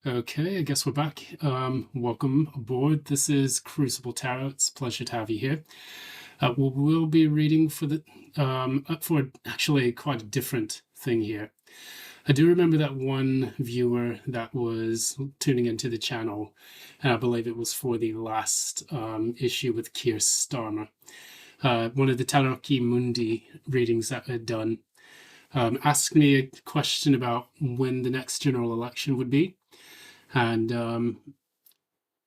Okay, I guess we're back. Welcome aboard. This is Crucible Tarot. It's a pleasure to have you here. We'll be reading for actually quite a different thing here. I do remember that one viewer that was tuning into the channel, and I believe it was for the last issue with Keir Starmer. One of the Tarocchi Mundi readings that I'd done asked me a question about when the next general election would be. And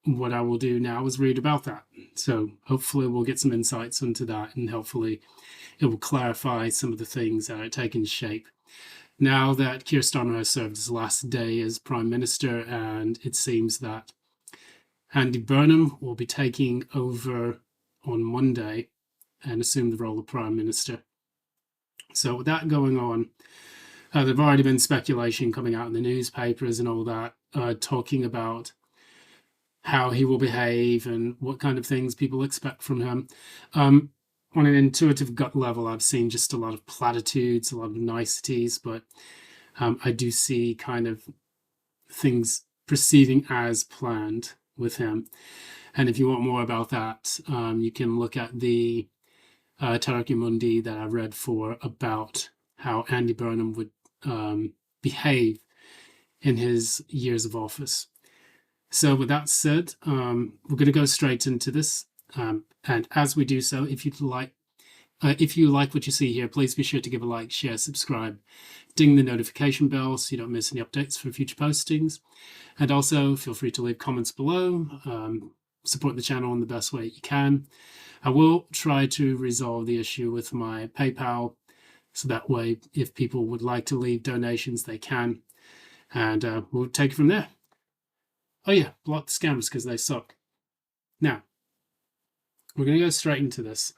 what I will do now is read about that. So hopefully we'll get some insights into that, and hopefully it will clarify some of the things that are taking shape now that Keir Starmer has served his last day as Prime Minister, and it seems that Andy Burnham will be taking over on Monday and assume the role of Prime Minister. So with that going on, there've already been speculation coming out in the newspapers and all that, talking about how he will behave and what kind of things people expect from him. On an intuitive gut level, I've seen just a lot of platitudes, a lot of niceties, but I do see kind of things proceeding as planned with him. And if you want more about that, you can look at the Tarocchi Mundi that I read for about how Andy Burnham would behave in his years of office. So with that said, we're going to go straight into this. And as we do so, if you like what you see here, please be sure to give a like, share, subscribe, ding the notification bell so you don't miss any updates for future postings. And also feel free to leave comments below. Support the channel in the best way you can. I will try to resolve the issue with my PayPal, so that way if people would like to leave donations, they can. And we'll take it from there. Oh yeah, block the scammers because they suck. Now, we're going to go straight into this.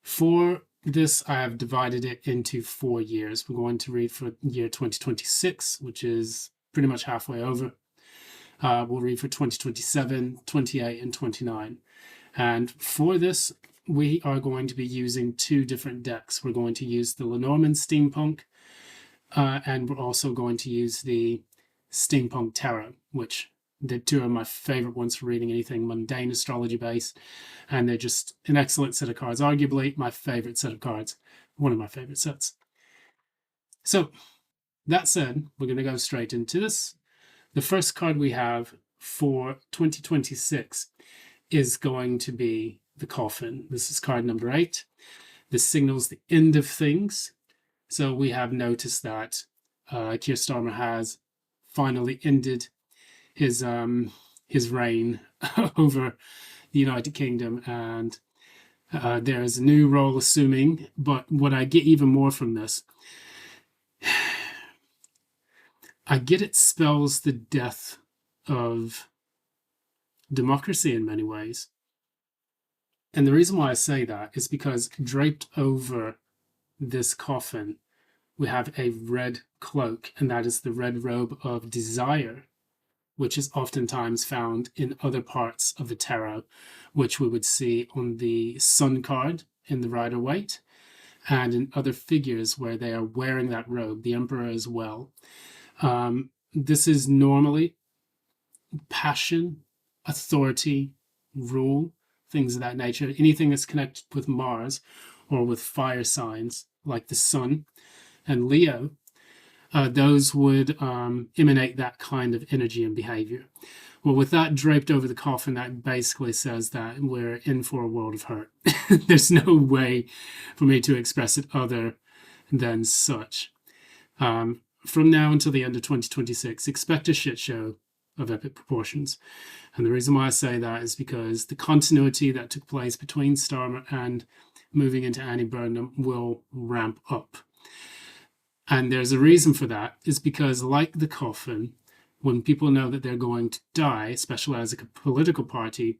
For this, I have divided it into 4 years. We're going to read for year 2026, which is pretty much halfway over. We'll read for 2027, 28, and 29. And for this, we are going to be using 2 different decks. We're going to use the Lenormand Steampunk, and we're also going to use the Steampunk Tarot, which the 2 are my favorite ones for reading anything mundane astrology based, and they're just an excellent set of cards, arguably my favorite set of cards, one of my favorite sets. So that said, we're going to go straight into this. The first card we have for 2026 is going to be the Coffin. This is card number 8. This signals the end of things. So we have noticed that Keir Starmer has finally ended his reign over the United Kingdom, and there is a new role assuming. But what I get even more from this, I get it spells the death of democracy in many ways. And the reason why I say that is because draped over this coffin, we have a red cloak, and that is the red robe of desire, which is oftentimes found in other parts of the tarot, which we would see on the Sun card in the Rider-Waite, and in other figures where they are wearing that robe, the Emperor as well. This is normally passion, authority, rule, things of that nature. Anything that's connected with Mars or with fire signs like the Sun and Leo, those would emanate that kind of energy and behavior. Well, with that draped over the coffin, that basically says that we're in for a world of hurt. There's no way for me to express it other than such. From now until the end of 2026, expect a shit show of epic proportions. And the reason why I say that is because the continuity that took place between Starmer and moving into Andy Burnham will ramp up. And there's a reason for that, is because like the coffin, when people know that they're going to die, especially as a political party,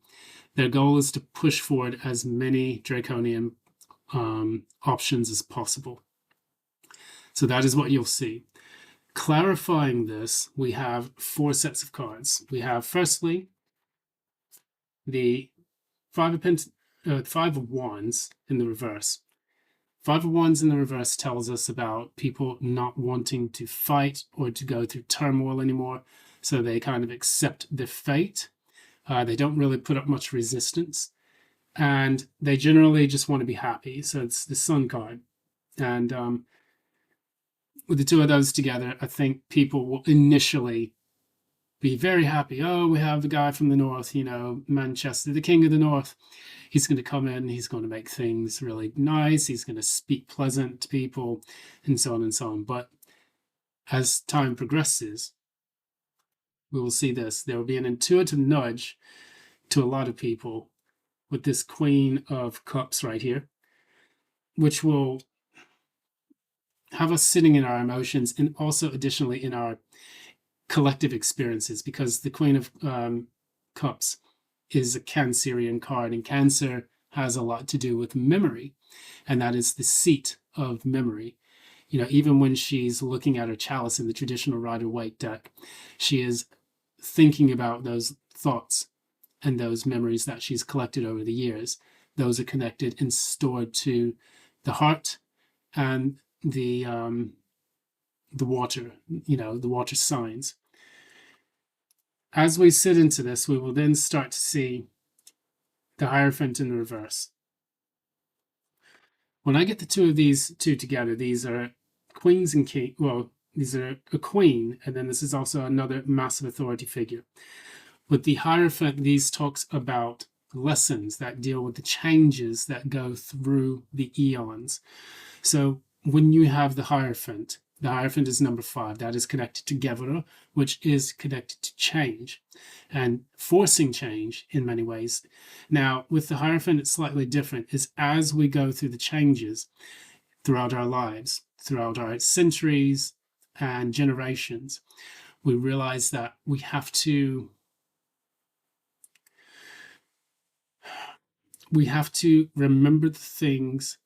their goal is to push forward as many draconian options as possible. So that is what you'll see. Clarifying this, we have 4 sets of cards. We have, firstly, the Five of Wands in the reverse. 5 of Wands in the reverse tells us about people not wanting to fight or to go through turmoil anymore, So they kind of accept their fate. They don't really put up much resistance. And they generally just want to be happy. So it's the Sun card. And with the two of those together, I think people will initially be very happy. Oh, we have the guy from the north, Manchester, the king of the north. He's going to come in, he's going to make things really nice, he's going to speak pleasant to people, and so on and so on. But as time progresses, we will see this. There will be an intuitive nudge to a lot of people with this Queen of Cups right here, which will have us sitting in our emotions and also additionally in our collective experiences, because the Queen of Cups is a Cancerian card, and Cancer has a lot to do with memory, and that is the seat of memory. Even when she's looking at her chalice in the traditional Rider-Waite deck, she is thinking about those thoughts and those memories that she's collected over the years. Those are connected and stored to the heart and the water, the water signs. As we sit into this, we will then start to see the Hierophant in reverse. When I get the two of these two together, these are queens and king. Well, these are a queen, and then this is also another massive authority figure. With the Hierophant, these talks about lessons that deal with the changes that go through the eons. So when you have the Hierophant is number 5. That is connected to GEVURAH, which is connected to change and forcing change in many ways. Now, with the Hierophant, it's slightly different. Is as we go through the changes throughout our lives, throughout our centuries and generations, we realize that we have to remember the things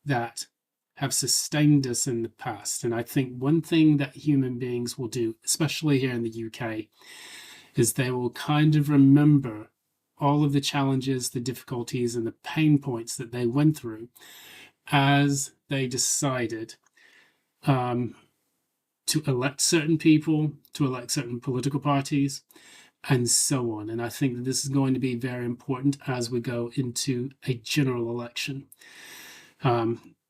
that have sustained us in the past. And I think one thing that human beings will do, especially here in the UK, is they will kind of remember all of the challenges, the difficulties, and the pain points that they went through as they decided to elect certain people, to elect certain political parties, and so on. And I think that this is going to be very important as we go into a general election.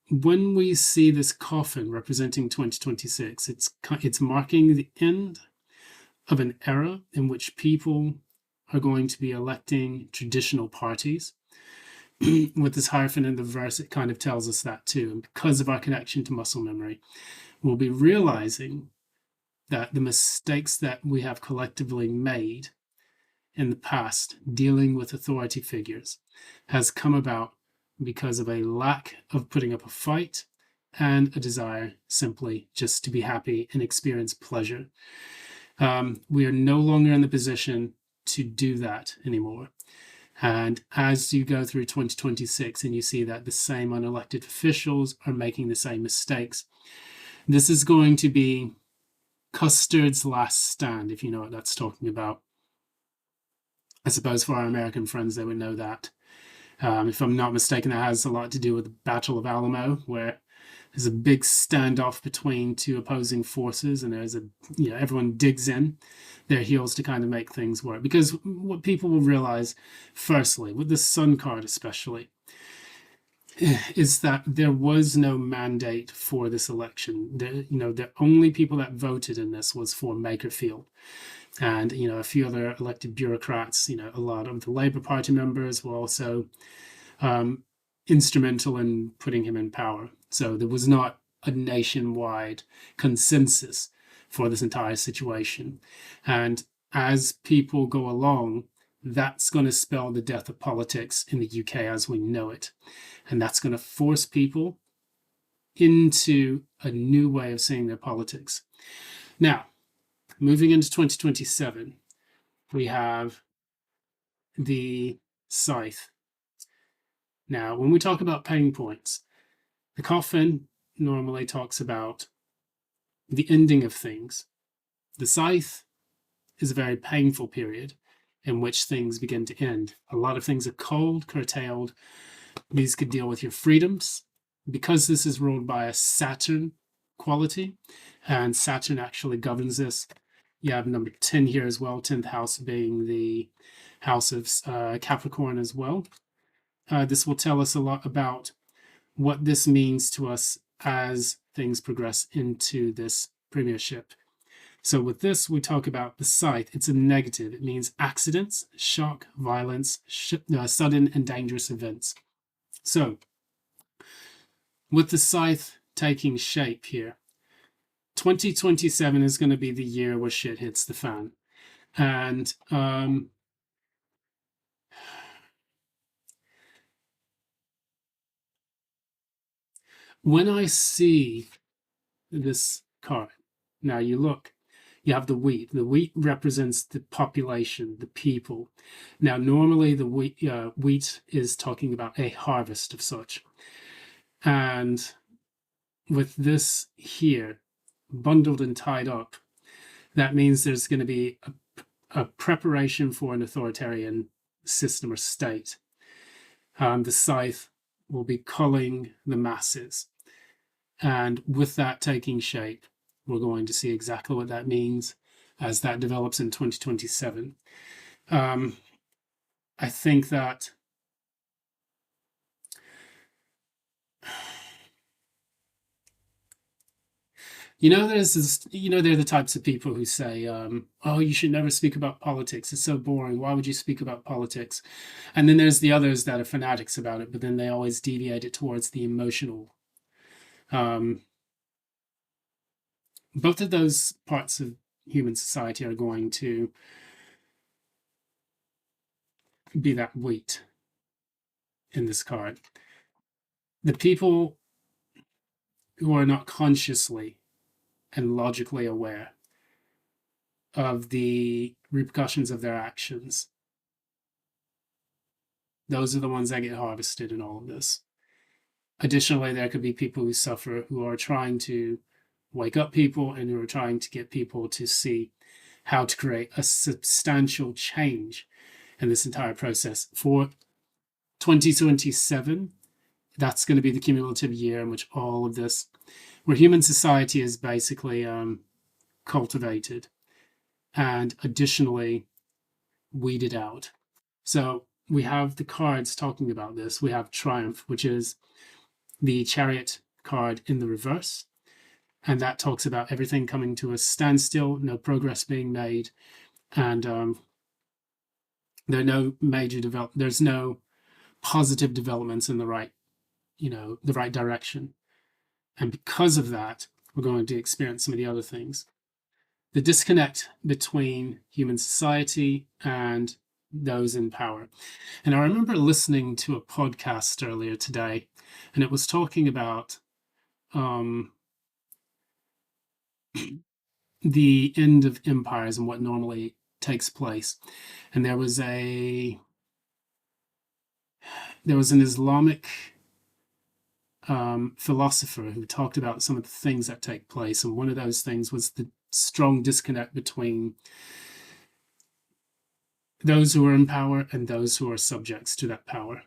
When we see this coffin representing 2026, it's marking the end of an era in which people are going to be electing traditional parties. With this Hierophant in the verse, it kind of tells us that too. And because of our connection to muscle memory, we'll be realizing that the mistakes that we have collectively made in the past dealing with authority figures has come about because of a lack of putting up a fight and a desire simply just to be happy and experience pleasure. We are no longer in the position to do that anymore. And as you go through 2026 and you see that the same unelected officials are making the same mistakes, this is going to be Custard's last stand, if you know what that's talking about. I suppose for our American friends, they would know that. If I'm not mistaken, that has a lot to do with the Battle of Alamo, where there's a big standoff between two opposing forces, and everyone digs in their heels to kind of make things work. Because what people will realize, firstly, with the Sun card especially, is that there was no mandate for this election. The only people that voted in this was for Makerfield. And, a few other elected bureaucrats, a lot of the Labour Party members were also instrumental in putting him in power. So there was not a nationwide consensus for this entire situation. And as people go along, that's going to spell the death of politics in the UK as we know it. And that's going to force people into a new way of seeing their politics. Now, moving into 2027, we have the Scythe. Now, when we talk about pain points, the coffin normally talks about the ending of things. The Scythe is a very painful period in which things begin to end. A lot of things are cold, curtailed. These could deal with your freedoms. Because this is ruled by a Saturn quality, and Saturn actually governs this, You have number 10 here as well, 10th house being the house of Capricorn as well. This will tell us a lot about what this means to us as things progress into this premiership. So with this, we talk about the scythe. It's a negative. It means accidents, shock, violence, sudden and dangerous events. So with the scythe taking shape here, 2027 is going to be the year where shit hits the fan. And when I see this card, now you look, you have the wheat. The wheat represents the population, the people. Now, normally the wheat is talking about a harvest of such. And with this here, bundled and tied up, that means there's going to be a preparation for an authoritarian system or state. The scythe will be culling the masses. And with that taking shape, we're going to see exactly what that means as that develops in 2027. I think that there's this, they're the types of people who say, oh, you should never speak about politics. It's so boring. Why would you speak about politics? And then there's the others that are fanatics about it, but then they always deviate it towards the emotional. Both of those parts of human society are going to be that wheat in this card. The people who are not consciously and logically aware of the repercussions of their actions, those are the ones that get harvested in all of this. Additionally, there could be people who suffer, who are trying to wake up people and who are trying to get people to see how to create a substantial change in this entire process. For 2027, that's going to be the cumulative year in which all of this, where human society is basically cultivated and additionally weeded out. So we have the cards talking about this. We have Triumph, which is the Chariot card in the reverse. And that talks about everything coming to a standstill, no progress being made, and there are no major there's no positive developments in the right direction. And because of that, we're going to experience some of the other things. The disconnect between human society and those in power. And I remember listening to a podcast earlier today, and it was talking about the end of empires and what normally takes place. And there was an Islamic philosopher who talked about some of the things that take place. And one of those things was the strong disconnect between those who are in power and those who are subjects to that power.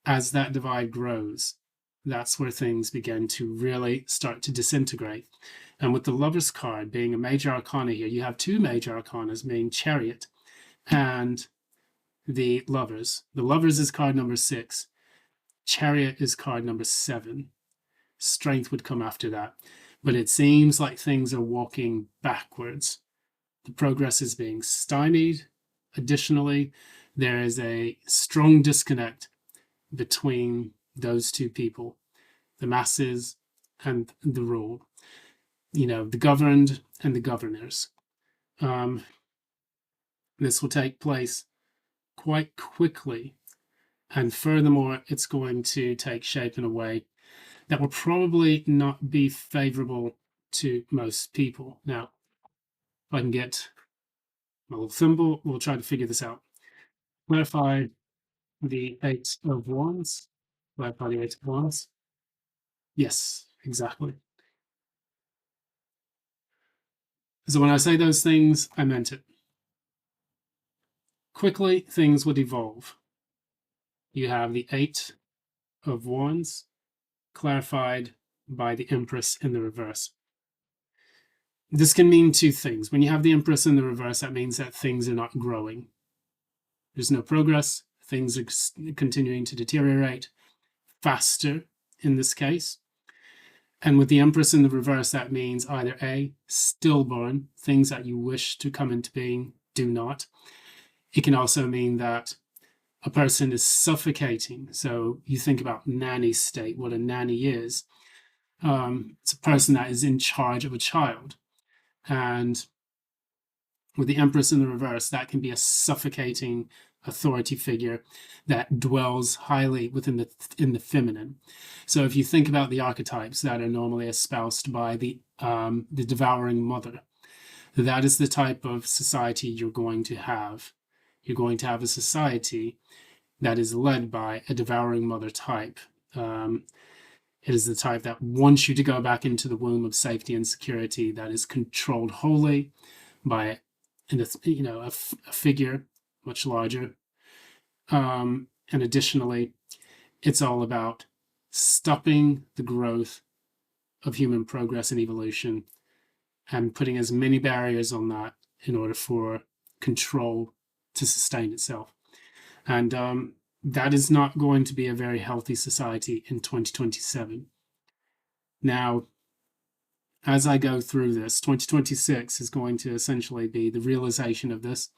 As that divide grows, that's where things begin to really start to disintegrate. And with the Lover's card being a major arcana here, you have two major arcanas being Chariot and the Lovers. The Lovers is card number 6. Chariot is card number 7. Strength would come after that. But it seems like things are walking backwards. The progress is being stymied. Additionally, there is a strong disconnect between those two people, the masses and the rule, the governed and the governors. This will take place quite quickly. And furthermore, it's going to take shape in a way that will probably not be favorable to most people. Now, if I can get my little thimble, we'll try to figure this out. Clarify the 8 of Wands. Clarify the 8 of Wands. Yes, exactly. So when I say those things, I meant it. Quickly, things would evolve. You have the 8 of Wands clarified by the Empress in the reverse. This can mean two things. When you have the Empress in the reverse, that means that things are not growing. There's no progress. Things are continuing to deteriorate faster in this case. And with the Empress in the reverse, that means either A, stillborn, things that you wish to come into being do not. It can also mean that a person is suffocating. So you think about nanny state, what a nanny is. It's a person that is in charge of a child. And with the Empress in the reverse, that can be a suffocating authority figure that dwells highly within in the feminine. So if you think about the archetypes that are normally espoused by the devouring mother, that is the type of society you're going to have. You're going to have a society that is led by a devouring mother type. It is the type that wants you to go back into the womb of safety and security, that is controlled wholly by a figure much larger. And additionally, it's all about stopping the growth of human progress and evolution and putting as many barriers on that in order for control to sustain itself. And that is not going to be a very healthy society in 2027. Now, as I go through this, 2026 is going to essentially be the realization of this.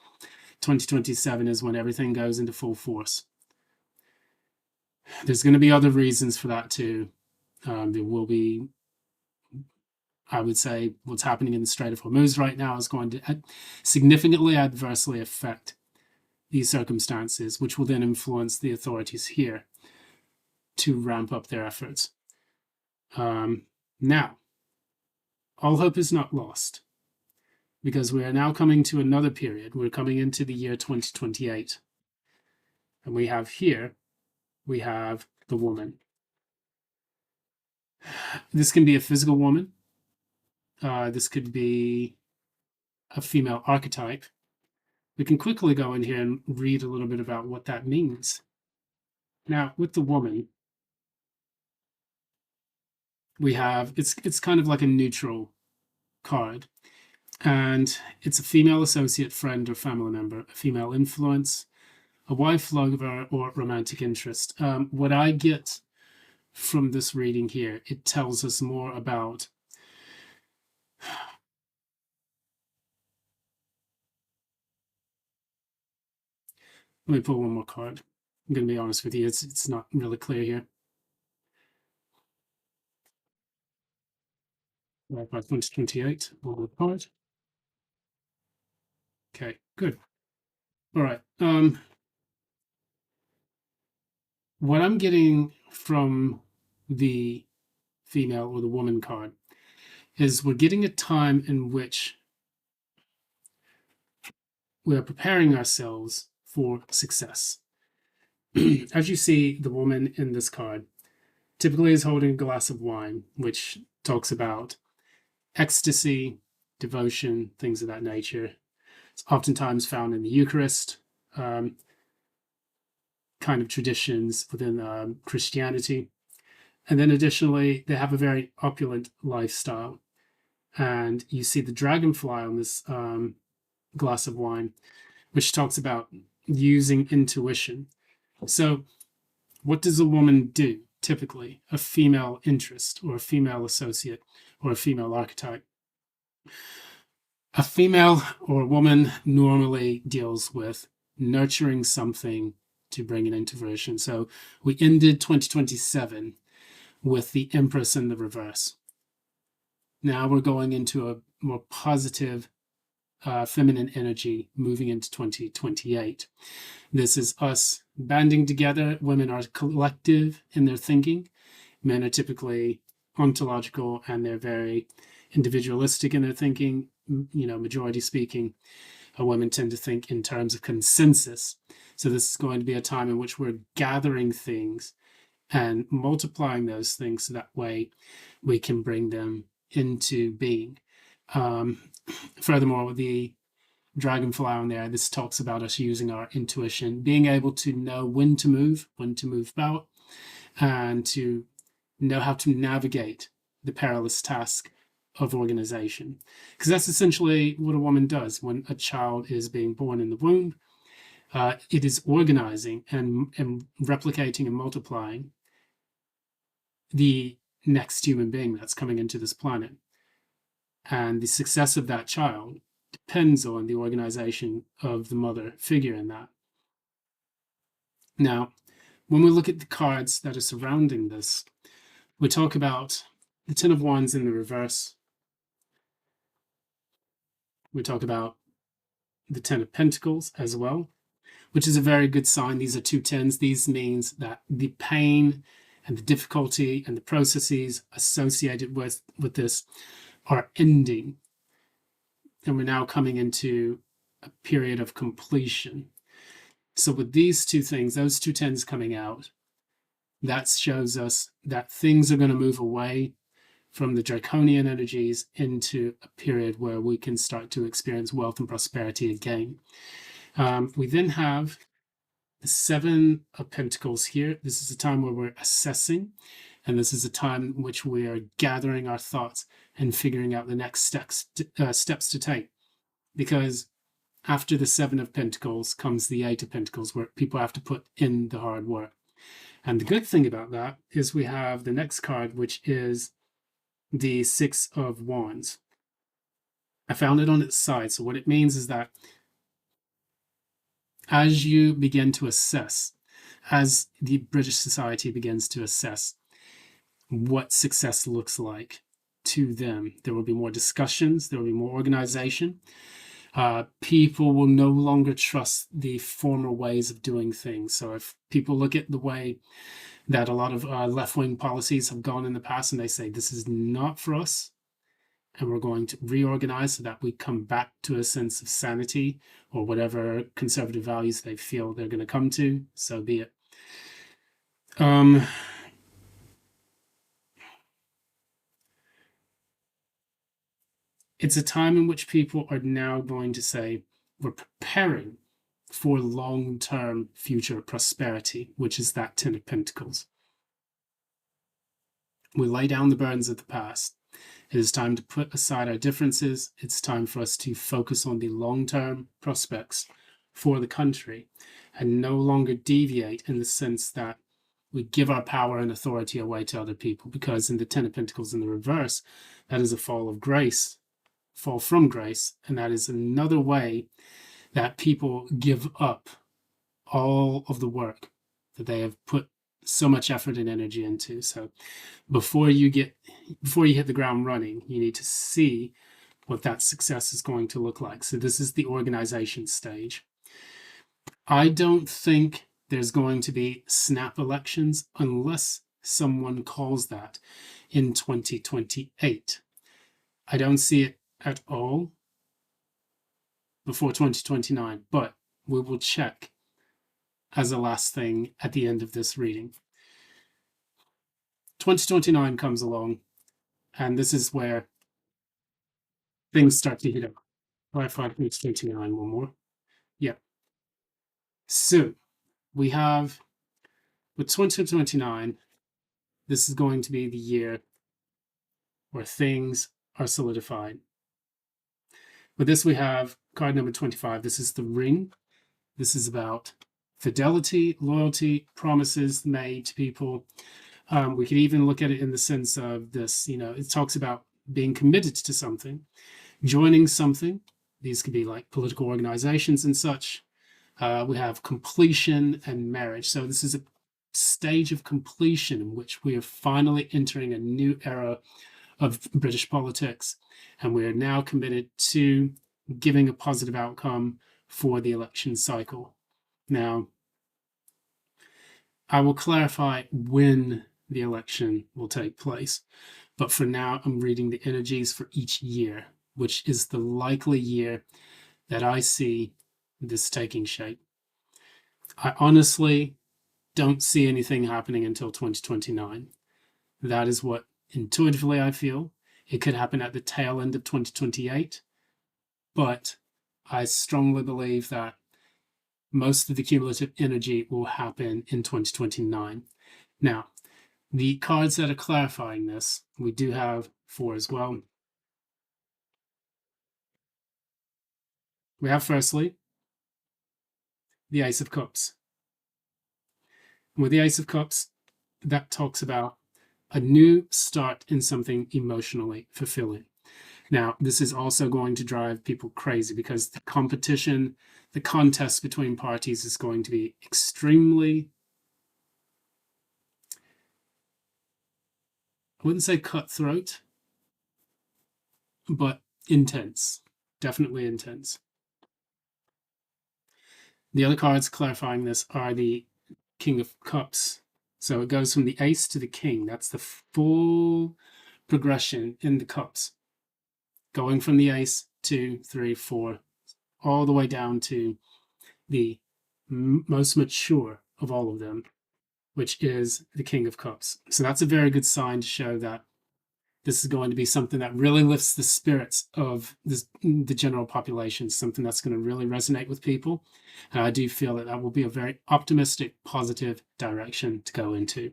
2027 is when everything goes into full force. There's going to be other reasons for that too. There will be, I would say, what's happening in the Strait of Hormuz right now is going to significantly adversely affect these circumstances, which will then influence the authorities here to ramp up their efforts. Now, all hope is not lost, because we are now coming to another period. We're coming into the year 2028. And we have the woman. This can be a physical woman. This could be a female archetype. We can quickly go in here and read a little bit about what that means. Now, with the woman, we have, it's kind of like a neutral card. And it's a female associate, friend, or family member, a female influence, a wife, lover, or romantic interest. What I get from this reading here, it tells us more about let me pull one more card. I'm going to be honest with you, it's not really clear here. By 2028, one more card. Okay, good. All right. What I'm getting from the female or the woman card is we're getting a time in which we are preparing ourselves for success. As you see, the woman in this card typically is holding a glass of wine, which talks about ecstasy, devotion, things of that nature. It's oftentimes found in the Eucharist, kind of traditions within Christianity. And then additionally, they have a very opulent lifestyle. And you see the dragonfly on this glass of wine, which talks about using intuition. So what does a woman do typically? A female interest or a female associate or a female archetype. A female or a woman normally deals with nurturing something to bring it into fruition. So we ended 2027 with the Empress in the reverse. Now we're going into a more positive feminine energy moving into 2028. This is us banding together. Women are collective in their thinking. Men are typically ontological and they're very individualistic in their thinking. Majority speaking, women tend to think in terms of consensus. So this is going to be a time in which we're gathering things and multiplying those things so that way we can bring them into being. Furthermore, with the dragonfly on there, this talks about us using our intuition, being able to know when to move about, and to know how to navigate the perilous task of organization, because that's essentially what a woman does when a child is being born in the womb. It is organizing and replicating and multiplying the next human being that's coming into this planet. And the success of that child depends on the organization of the mother figure in that. Now, when we look at the cards that are surrounding this, we talk about the Ten of Wands in the reverse. We talk about the Ten of Pentacles as well, which is a very good sign. These are two tens. These means that the pain and the difficulty and the processes associated with this are ending. And we're now coming into a period of completion. So with these two things, those two tens coming out, that shows us that things are going to move away from the draconian energies into a period where we can start to experience wealth and prosperity again. We then have the Seven of Pentacles here. This is a time where we're assessing, and this is a time in which we are gathering our thoughts and figuring out the next steps to take. Because after the Seven of Pentacles comes the Eight of Pentacles, where people have to put in the hard work. And the good thing about that is we have the next card, which is the Six of Wands. I found it on its side. So what it means is that as you begin to assess, as the British society begins to assess what success looks like to them, there will be more discussions, there will be more organization. People will no longer trust the former ways of doing things. So if people look at the way that a lot of left-wing policies have gone in the past and they say, this is not for us, and we're going to reorganize so that we come back to a sense of sanity or whatever conservative values they feel they're going to come to, so be it. It's a time in which people are now going to say, we're preparing for long-term future prosperity, which is that Ten of Pentacles. We lay down the burdens of the past. It is time to put aside our differences. It's time for us to focus on the long-term prospects for the country and no longer deviate in the sense that we give our power and authority away to other people, because in the Ten of Pentacles in the reverse, that is a fall of grace, fall from grace, and that is another way that people give up all of the work that they have put so much effort and energy into. So before you hit the ground running, you need to see what that success is going to look like. So this is the organization stage. I don't think there's going to be snap elections unless someone calls that in 2028. I don't see it at all before 2029, but we will check as a last thing at the end of this reading. 2029 comes along, and this is where things start to heat up. Oh, I thought it's 29, one more. Yeah. So we have, with 2029, this is going to be the year where things are solidified. With this, we have card number 25. This is the ring. This is about fidelity, loyalty, promises made to people. We could even look at it in the sense of this, it talks about being committed to something, joining something. These could be like political organizations and such. We have completion and marriage. So this is a stage of completion in which we are finally entering a new era of British politics, and we are now committed to giving a positive outcome for the election cycle. Now, I will clarify when the election will take place, but for now, I'm reading the energies for each year, which is the likely year that I see this taking shape. I honestly don't see anything happening until 2029. That is what intuitively I feel. It could happen at the tail end of 2028, but I strongly believe that most of the cumulative energy will happen in 2029. Now, the cards that are clarifying this, we do have 4 as well. We have firstly the Ace of Cups. With the Ace of Cups, that talks about a new start in something emotionally fulfilling. Now, this is also going to drive people crazy because the competition, the contest between parties is going to be extremely, I wouldn't say cutthroat, but intense. Definitely intense. The other cards clarifying this are the King of Cups. So it goes from the Ace to the King. That's the full progression in the cups, going from the Ace, 2, 3, 4, all the way down to the most mature of all of them, which is the King of Cups. So that's a very good sign to show that this is going to be something that really lifts the spirits of the general population, something that's going to really resonate with people. And I do feel that that will be a very optimistic, positive direction to go into.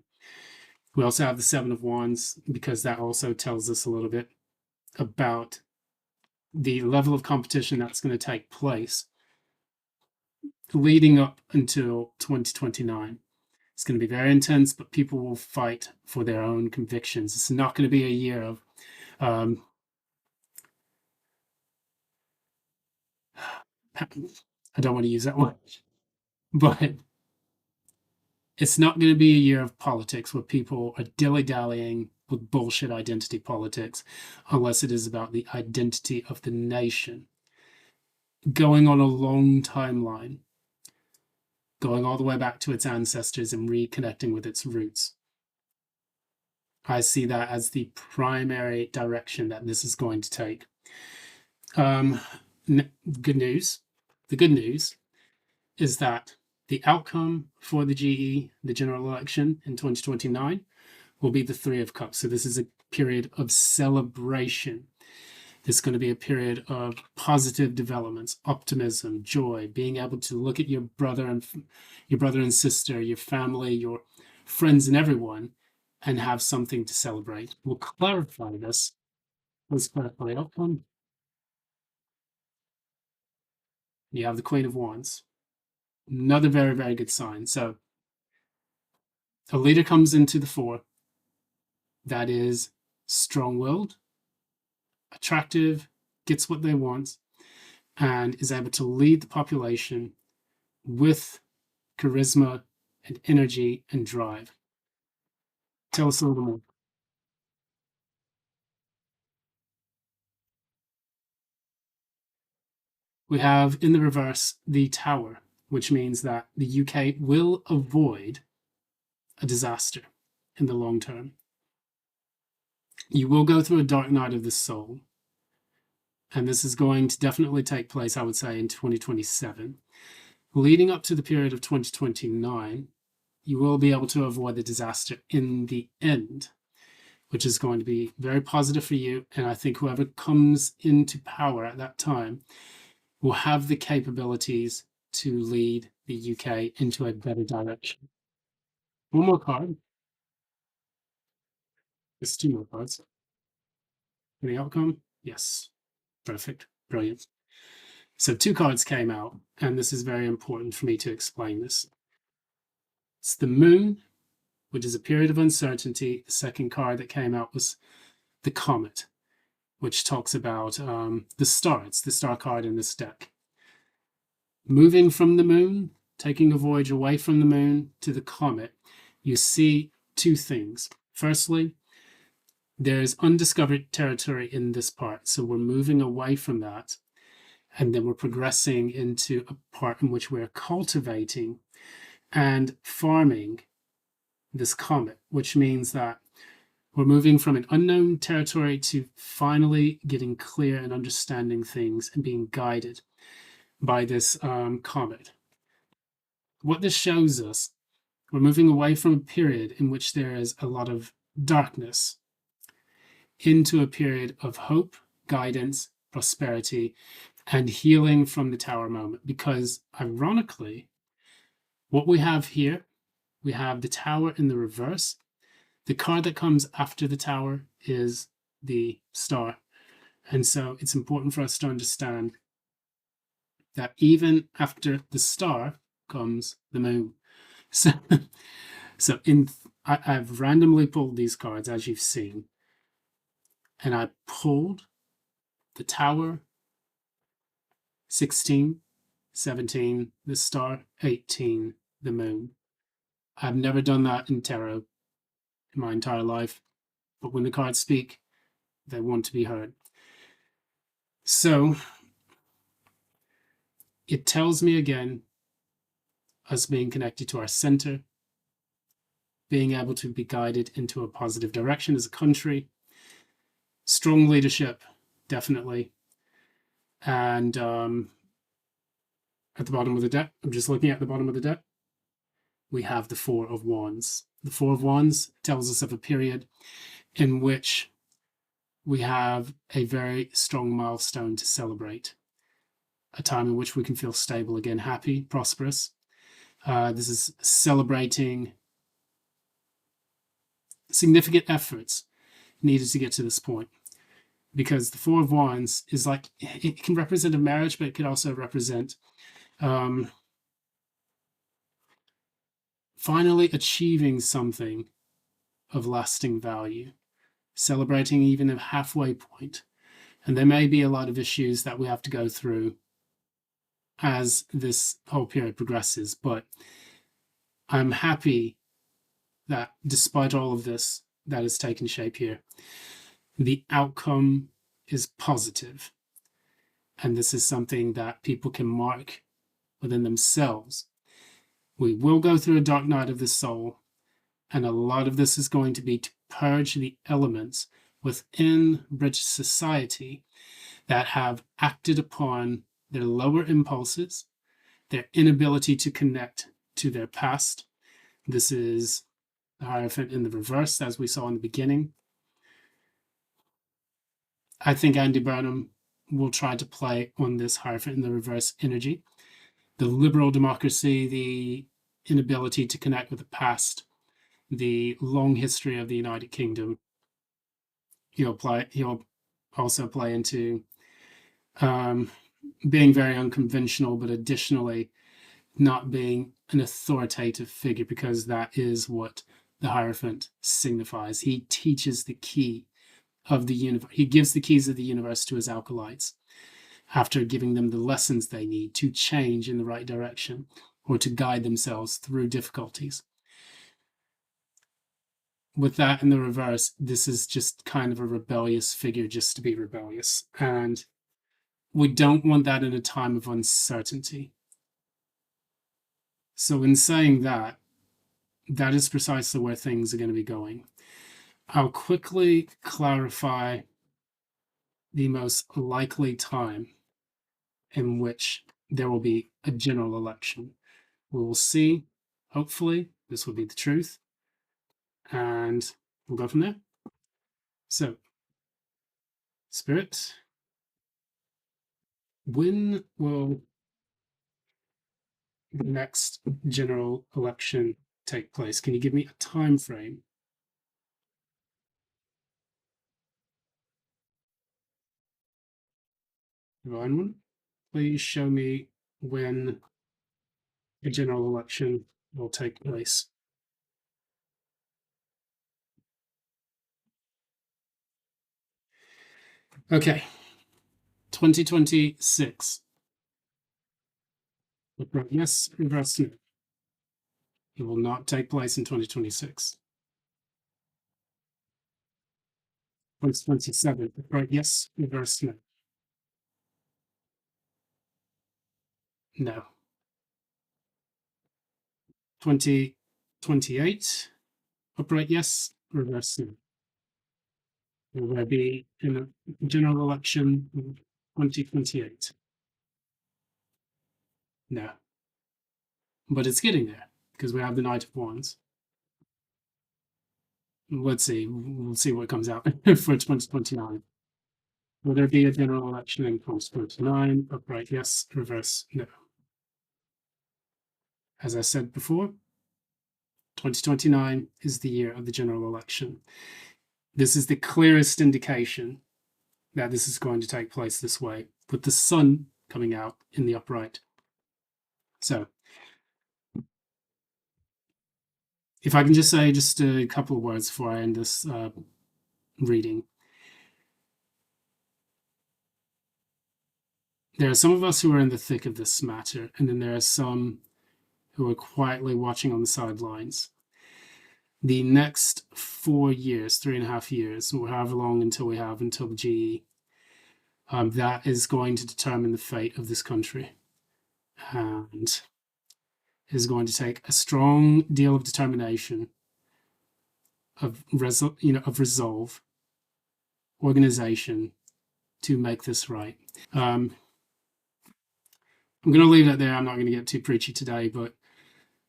We also have the Seven of Wands, because that also tells us a little bit about the level of competition that's going to take place leading up until 2029. It's going to be very intense, but people will fight for their own convictions. It's not going to be a year of I don't want to use that word, but it's not going to be a year of politics where people are dilly-dallying with bullshit identity politics, unless it is about the identity of the nation. Going on a long timeline, going all the way back to its ancestors and reconnecting with its roots. I see that as the primary direction that this is going to take. Good news. The good news is that the outcome for the GE, the general election in 2029, will be the Three of Cups. So this is a period of celebration. It's going to be a period of positive developments, optimism, joy, being able to look at your brother and sister, your family, your friends, and everyone, and have something to celebrate. We'll clarify this. Let's clarify the outcome. You have the Queen of Wands. Another very, very good sign. So a leader comes into the fore that is strong-willed, attractive, gets what they want, and is able to lead the population with charisma and energy and drive. Tell us a little more. We have in the reverse the Tower, which means that the UK will avoid a disaster in the long term. You will go through a dark night of the soul, and this is going to definitely take place, I would say, in 2027. Leading up to the period of 2029, you will be able to avoid the disaster in the end, which is going to be very positive for you. And I think whoever comes into power at that time will have the capabilities to lead the UK into a better direction. One more card. There's two more cards. Any outcome? Yes. Perfect. Brilliant. So two cards came out, and this is very important for me to explain this. It's the Moon, which is a period of uncertainty. The second card that came out was the Comet, which talks about the star. It's the star card in this deck. Moving from the Moon, taking a voyage away from the Moon to the Comet, you see two things. Firstly, there's undiscovered territory in this part, so we're moving away from that, and then we're progressing into a part in which we're cultivating and farming this comet, which means that we're moving from an unknown territory to finally getting clear and understanding things and being guided by this comet. What this shows us, we're moving away from a period in which there is a lot of darkness into a period of hope, guidance, prosperity, and healing from the Tower moment. Because ironically, what we have here, we have the Tower in the reverse. The card that comes after the Tower is the Star. And so it's important for us to understand that even after the star comes the moon. So, I've randomly pulled these cards, as you've seen, and I pulled the Tower, 16, 17, the star, 18, the moon. I've never done that in tarot in my entire life, but when the cards speak, they want to be heard. So it tells me again, us being connected to our center, being able to be guided into a positive direction as a country, strong leadership, definitely. And at the bottom of the deck, I'm just looking at the bottom of the deck, we have the Four of Wands. The Four of Wands tells us of a period in which we have a very strong milestone to celebrate, a time in which we can feel stable again, happy, prosperous. This is celebrating significant efforts needed to get to this point, because the Four of Wands is like, it can represent a marriage, but it could also represent finally achieving something of lasting value, celebrating even a halfway point. And there may be a lot of issues that we have to go through as this whole period progresses, but I'm happy that despite all of this that has taken shape here, the outcome is positive. And this is something that people can mark within themselves. We will go through a dark night of the soul, and a lot of this is going to be to purge the elements within British society that have acted upon their lower impulses, their inability to connect to their past. This is the Hierophant in the reverse, as we saw in the beginning. I think Andy Burnham will try to play on this Hierophant in the reverse energy. The liberal democracy, the inability to connect with the past, the long history of the United Kingdom. He'll also play into being very unconventional, but additionally not being an authoritative figure, because that is what the Hierophant signifies. He teaches the key of the universe. He gives the keys of the universe to his acolytes after giving them the lessons they need to change in the right direction or to guide themselves through difficulties. With that in the reverse, this is just kind of a rebellious figure just to be rebellious. And we don't want that in a time of uncertainty. So in saying that, that is precisely where things are going to be going. I'll quickly clarify the most likely time in which there will be a general election. We will see. Hopefully, this will be the truth. And we'll go from there. So, Spirit, when will the next general election take place? Can you give me a time frame? Divine One, please show me when a general election will take place. Okay, 2026. Yes, reverse no. It will not take place in 2026. 2027. Right, yes, reverse no. No. 2028. Upright yes, reverse no. Will there be in a general election in 2028? No. But it's getting there because we have the Knight of Wands. Let's see. We'll see what comes out for 2029. Will there be a general election in 2029? Upright yes, reverse no. As I said before, 2029 is the year of the general election. This is the clearest indication that this is going to take place this way, with the sun coming out in the upright. So if I can just say just a couple of words before I end this reading. There are some of us who are in the thick of this matter, and then there are some who are quietly watching on the sidelines. The next 4 years, 3.5 years, or however long until the GE, that is going to determine the fate of this country, and is going to take a strong deal of determination, of resolve, organization to make this right. I'm going to leave that there. I'm not going to get too preachy today, but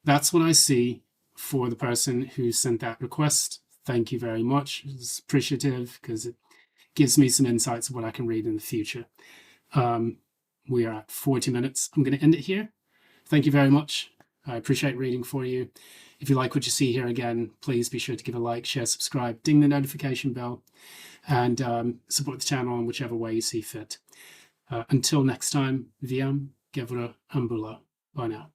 that's what I see for the person who sent that request. Thank you very much. It's appreciative because it gives me some insights of what I can read in the future. We are at 40 minutes. I'm going to end it here. Thank you very much. I appreciate reading for you. If you like what you see here again, please be sure to give a like, share, subscribe, ding the notification bell, and support the channel in whichever way you see fit. Until next time, VIAM, GEVURAH, AMBULO. Bye now.